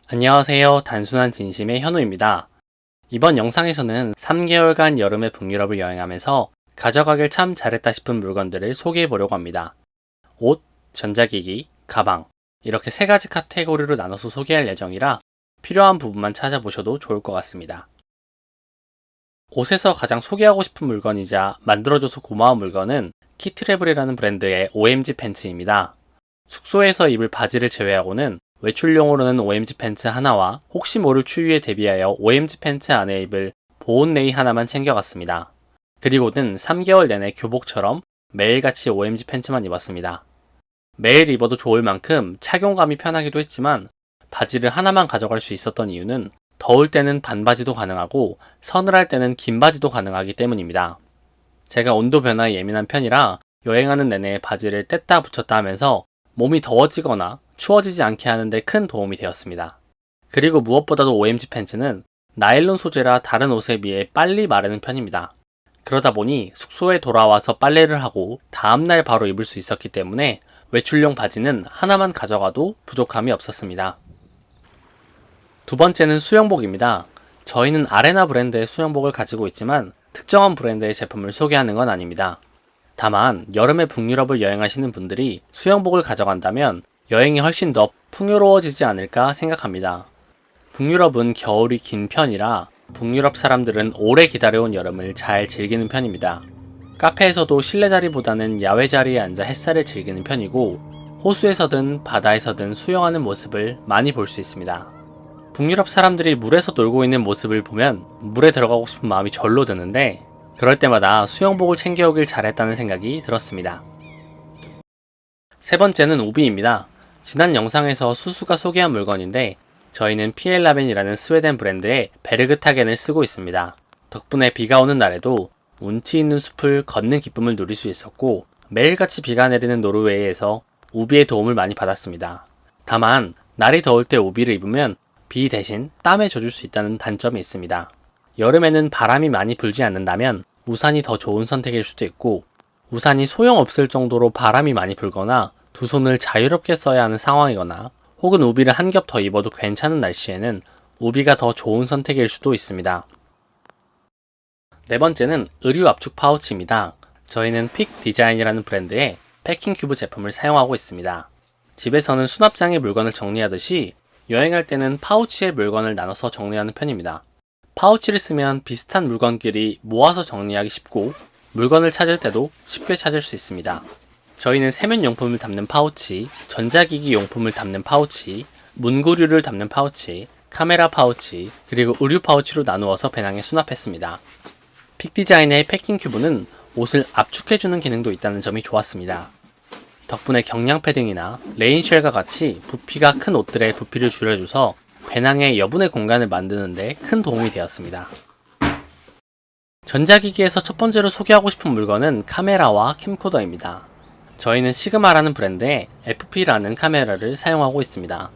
안녕하세요. 단순한 진심의 현우입니다. 이번 영상에서는 3개월간 여름의 북유럽을 여행하면서 가져가길 참 잘했다 싶은 물건들을 소개해 보려고 합니다. 옷, 전자기기, 가방 이렇게 세 가지 카테고리로 나눠서 소개할 예정이라 필요한 부분만 찾아보셔도 좋을 것 같습니다. 옷에서 가장 소개하고 싶은 물건이자 만들어줘서 고마운 물건은 키트래블이라는 브랜드의 OMG 팬츠입니다. 숙소에서 입을 바지를 제외하고는 외출용으로는 OMG 팬츠 하나와 혹시 모를 추위에 대비하여 OMG 팬츠 안에 입을 보온 네이 하나만 챙겨갔습니다. 그리고는 3개월 내내 교복처럼 매일같이 OMG 팬츠만 입었습니다. 매일 입어도 좋을 만큼 착용감이 편하기도 했지만 바지를 하나만 가져갈 수 있었던 이유는 더울 때는 반바지도 가능하고 서늘할 때는 긴 바지도 가능하기 때문입니다. 제가 온도 변화에 예민한 편이라 여행하는 내내 바지를 뗐다 붙였다 하면서 몸이 더워지거나 추워지지 않게 하는데 큰 도움이 되었습니다. 그리고 무엇보다도 OMG 팬츠는 나일론 소재라 다른 옷에 비해 빨리 마르는 편입니다. 그러다 보니 숙소에 돌아와서 빨래를 하고 다음날 바로 입을 수 있었기 때문에 외출용 바지는 하나만 가져가도 부족함이 없었습니다. 두 번째는 수영복입니다. 저희는 아레나 브랜드의 수영복을 가지고 있지만 특정한 브랜드의 제품을 소개하는 건 아닙니다. 다만 여름에 북유럽을 여행하시는 분들이 수영복을 가져간다면 여행이 훨씬 더 풍요로워지지 않을까 생각합니다. 북유럽은 겨울이 긴 편이라 북유럽 사람들은 오래 기다려온 여름을 잘 즐기는 편입니다. 카페에서도 실내 자리보다는 야외 자리에 앉아 햇살을 즐기는 편이고 호수에서든 바다에서든 수영하는 모습을 많이 볼 수 있습니다. 북유럽 사람들이 물에서 놀고 있는 모습을 보면 물에 들어가고 싶은 마음이 절로 드는데 그럴 때마다 수영복을 챙겨오길 잘했다는 생각이 들었습니다. 세 번째는 우비입니다. 지난 영상에서 수수가 소개한 물건인데 저희는 피엘라벤이라는 스웨덴 브랜드의 베르그타겐을 쓰고 있습니다. 덕분에 비가 오는 날에도 운치 있는 숲을 걷는 기쁨을 누릴 수 있었고 매일같이 비가 내리는 노르웨이에서 우비의 도움을 많이 받았습니다. 다만 날이 더울 때 우비를 입으면 비 대신 땀에 젖을 수 있다는 단점이 있습니다. 여름에는 바람이 많이 불지 않는다면 우산이 더 좋은 선택일 수도 있고 우산이 소용없을 정도로 바람이 많이 불거나 두 손을 자유롭게 써야 하는 상황이거나 혹은 우비를 한 겹 더 입어도 괜찮은 날씨에는 우비가 더 좋은 선택일 수도 있습니다. 네 번째는 의류 압축 파우치입니다. 저희는 픽 디자인이라는 브랜드의 패킹 큐브 제품을 사용하고 있습니다. 집에서는 수납장에 물건을 정리하듯이 여행할 때는 파우치에 물건을 나눠서 정리하는 편입니다. 파우치를 쓰면 비슷한 물건끼리 모아서 정리하기 쉽고 물건을 찾을 때도 쉽게 찾을 수 있습니다. 저희는 세면용품을 담는 파우치, 전자기기 용품을 담는 파우치, 문구류를 담는 파우치, 카메라 파우치, 그리고 의류 파우치로 나누어서 배낭에 수납했습니다. 픽디자인의 패킹 큐브는 옷을 압축해주는 기능도 있다는 점이 좋았습니다. 덕분에 경량 패딩이나 레인쉘과 같이 부피가 큰 옷들의 부피를 줄여줘서 배낭에 여분의 공간을 만드는데 큰 도움이 되었습니다. 전자기기에서 첫 번째로 소개하고 싶은 물건은 카메라와 캠코더입니다. 저희는 시그마라는 브랜드의 FP라는 카메라를 사용하고 있습니다.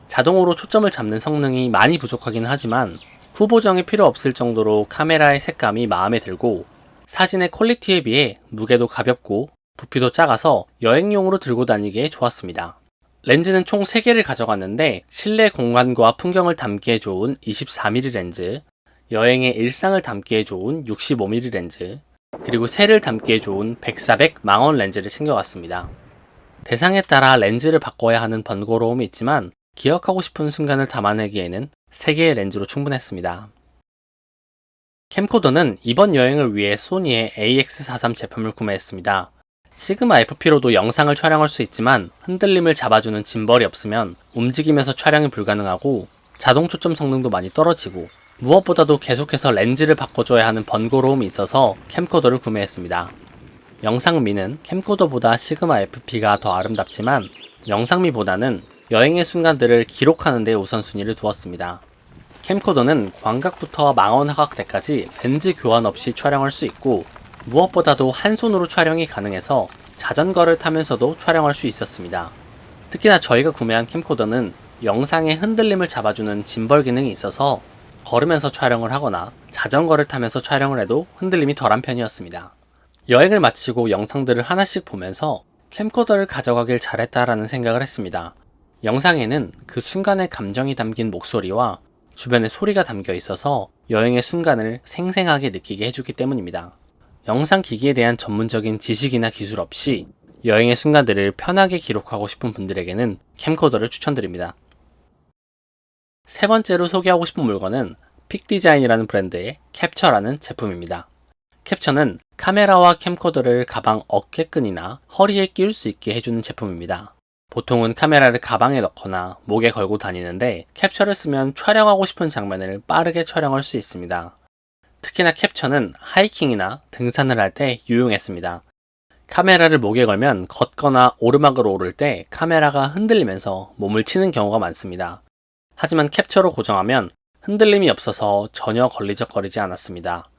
자동으로 초점을 잡는 성능이 많이 부족하긴 하지만 후보정이 필요 없을 정도로 카메라의 색감이 마음에 들고 사진의 퀄리티에 비해 무게도 가볍고 부피도 작아서 여행용으로 들고 다니기에 좋았습니다. 렌즈는 총 3개를 가져갔는데 실내 공간과 풍경을 담기에 좋은 24mm 렌즈, 여행의 일상을 담기에 좋은 65mm 렌즈, 그리고 새를 담기에 좋은 100/400 망원 렌즈를 챙겨갔습니다. 대상에 따라 렌즈를 바꿔야 하는 번거로움이 있지만 기억하고 싶은 순간을 담아내기에는 3개의 렌즈로 충분했습니다. 캠코더는 이번 여행을 위해 소니의 AX43 제품을 구매했습니다. 시그마 FP로도 영상을 촬영할 수 있지만 흔들림을 잡아주는 짐벌이 없으면 움직이면서 촬영이 불가능하고 자동 초점 성능도 많이 떨어지고 무엇보다도 계속해서 렌즈를 바꿔줘야 하는 번거로움이 있어서 캠코더를 구매했습니다. 영상미는 캠코더보다 시그마 FP가 더 아름답지만 영상미보다는 여행의 순간들을 기록하는 데 우선순위를 두었습니다. 캠코더는 광각부터 망원 화각대까지 렌즈 교환 없이 촬영할 수 있고 무엇보다도 한 손으로 촬영이 가능해서 자전거를 타면서도 촬영할 수 있었습니다. 특히나 저희가 구매한 캠코더는 영상의 흔들림을 잡아주는 짐벌 기능이 있어서 걸으면서 촬영을 하거나 자전거를 타면서 촬영을 해도 흔들림이 덜한 편이었습니다. 여행을 마치고 영상들을 하나씩 보면서 캠코더를 가져가길 잘했다라는 생각을 했습니다. 영상에는 그 순간의 감정이 담긴 목소리와 주변의 소리가 담겨 있어서 여행의 순간을 생생하게 느끼게 해주기 때문입니다. 영상 기기에 대한 전문적인 지식이나 기술 없이 여행의 순간들을 편하게 기록하고 싶은 분들에게는 캠코더를 추천드립니다. 세 번째로 소개하고 싶은 물건은 픽디자인이라는 브랜드의 캡처라는 제품입니다. 캡처는 카메라와 캠코더를 가방 어깨끈이나 허리에 끼울 수 있게 해주는 제품입니다. 보통은 카메라를 가방에 넣거나 목에 걸고 다니는데 캡처를 쓰면 촬영하고 싶은 장면을 빠르게 촬영할 수 있습니다. 특히나 캡처는 하이킹이나 등산을 할 때 유용했습니다. 카메라를 목에 걸면 걷거나 오르막을 오를 때 카메라가 흔들리면서 몸을 치는 경우가 많습니다. 하지만 캡처로 고정하면 흔들림이 없어서 전혀 걸리적거리지 않았습니다.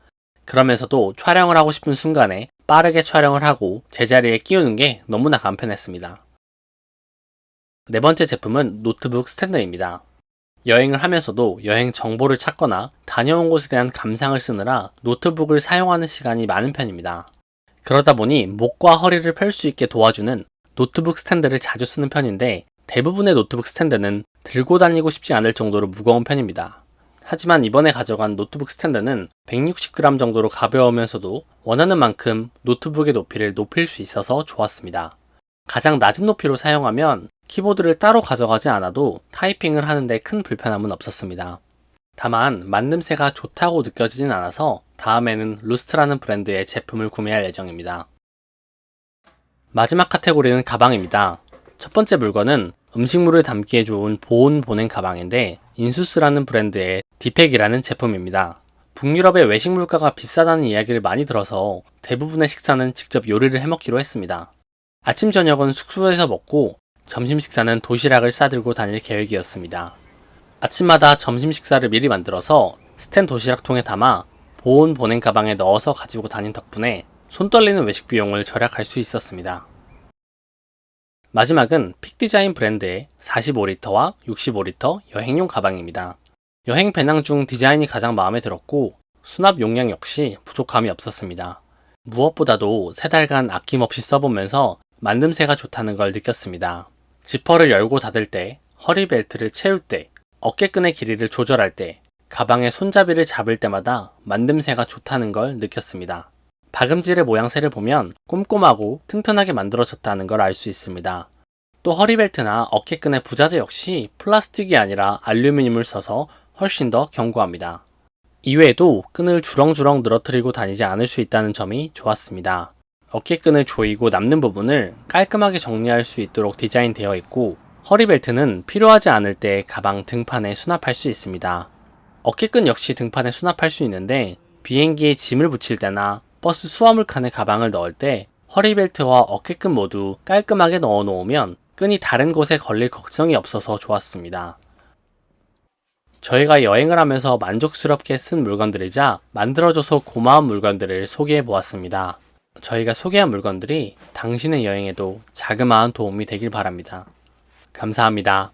그러면서도 촬영을 하고 싶은 순간에 빠르게 촬영을 하고 제자리에 끼우는 게 너무나 간편했습니다. 네 번째 제품은 노트북 스탠드입니다. 여행을 하면서도 여행 정보를 찾거나 다녀온 곳에 대한 감상을 쓰느라 노트북을 사용하는 시간이 많은 편입니다. 그러다 보니 목과 허리를 펼 수 있게 도와주는 노트북 스탠드를 자주 쓰는 편인데 대부분의 노트북 스탠드는 들고 다니고 싶지 않을 정도로 무거운 편입니다. 하지만 이번에 가져간 노트북 스탠드는 160g 정도로 가벼우면서도 원하는 만큼 노트북의 높이를 높일 수 있어서 좋았습니다. 가장 낮은 높이로 사용하면 키보드를 따로 가져가지 않아도 타이핑을 하는데 큰 불편함은 없었습니다. 다만 만듦새가 좋다고 느껴지진 않아서 다음에는 루스트라는 브랜드의 제품을 구매할 예정입니다. 마지막 카테고리는 가방입니다. 첫 번째 물건은 음식물을 담기에 좋은 보온 보냉 가방인데 인수스라는 브랜드의 디팩이라는 제품입니다. 북유럽의 외식 물가가 비싸다는 이야기를 많이 들어서 대부분의 식사는 직접 요리를 해먹기로 했습니다. 아침 저녁은 숙소에서 먹고 점심 식사는 도시락을 싸들고 다닐 계획이었습니다. 아침마다 점심 식사를 미리 만들어서 스텐 도시락통에 담아 보온 보냉 가방에 넣어서 가지고 다닌 덕분에 손 떨리는 외식 비용을 절약할 수 있었습니다. 마지막은 픽디자인 브랜드의 45리터와 65리터 여행용 가방입니다. 여행 배낭 중 디자인이 가장 마음에 들었고 수납 용량 역시 부족함이 없었습니다. 무엇보다도 3달간 아낌없이 써보면서 만듦새가 좋다는 걸 느꼈습니다. 지퍼를 열고 닫을 때, 허리 벨트를 채울 때, 어깨끈의 길이를 조절할 때, 가방의 손잡이를 잡을 때마다 만듦새가 좋다는 걸 느꼈습니다. 박음질의 모양새를 보면 꼼꼼하고 튼튼하게 만들어졌다는 걸 알 수 있습니다. 또 허리벨트나 어깨끈의 부자재 역시 플라스틱이 아니라 알루미늄을 써서 훨씬 더 견고합니다. 이외에도 끈을 주렁주렁 늘어뜨리고 다니지 않을 수 있다는 점이 좋았습니다. 어깨끈을 조이고 남는 부분을 깔끔하게 정리할 수 있도록 디자인되어 있고 허리벨트는 필요하지 않을 때 가방 등판에 수납할 수 있습니다. 어깨끈 역시 등판에 수납할 수 있는데 비행기에 짐을 붙일 때나 버스 수화물 칸에 가방을 넣을 때 허리벨트와 어깨끈 모두 깔끔하게 넣어 놓으면 끈이 다른 곳에 걸릴 걱정이 없어서 좋았습니다. 저희가 여행을 하면서 만족스럽게 쓴 물건들이자 만들어줘서 고마운 물건들을 소개해 보았습니다. 저희가 소개한 물건들이 당신의 여행에도 자그마한 도움이 되길 바랍니다. 감사합니다.